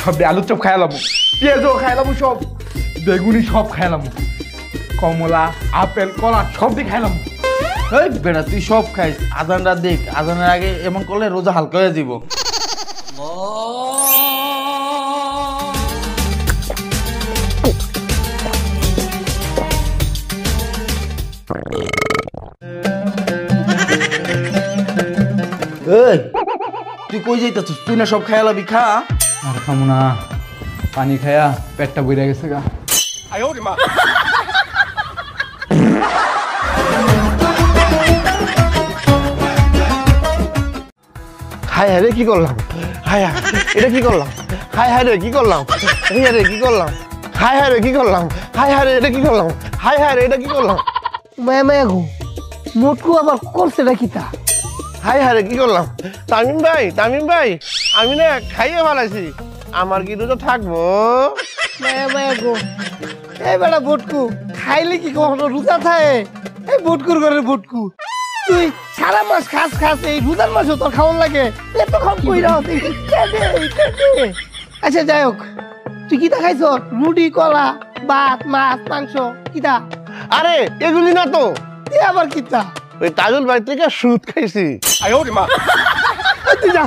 সব আলুর চপ খাইলাম, পেঁয়াজও খাইলাম, সব বেগুনি সব খাইলাম, কমলা আপেল কলা সব দিয়ে খাইলাম। এই বেটা তুই সব খাইস, আজানটা দেখ, আজানের আগে এমন করলে রোজা হালকা হয়ে যাব। এই তুই কই যাইতাছিস? তুই না সব খাইলাবি, খা। আর খামো না, পানি খায়া পেটটা বইরা গেছে গা। হায় হায় রে কি করলাম, হায় হায় এটা কি করলাম, হায় হায় রে কি করলাম, হায় হায় রে কি করলাম, হায় হায় রে কি করলাম, হায় হায় রে এটা কি করলাম, হায় হায় রে এটা কি করলাম। মায়া মায়া গো, মোটকু আবার করছে নাকি তা? হায় হায় রে কি করলাম। তামিম ভাই, তামিম ভাই, আমি না খাইয়ে ভালাইছি, আমার কি দুটো থাকবো? মায়া মায়া গো, এই বেটা বুটকু খাইলে কি কখনো রোজা থাকে? এই বুটকুর ঘরের বুটকু, তুই সারা মাস খাস খাস, এই রোজার মাসও তোর খাওয়ার লাগে, এত খাওয়া কইরা হতে। আচ্ছা যাই হোক, তুই কিতা খাইছ? রুটি, কলা, ভাত, মাছ, মাংস, কিতা? আরে এগুলি না তো, এ আবার কিতা? ওই তাজুল ভাই থেকে সুদ খাইছি। তুই যা।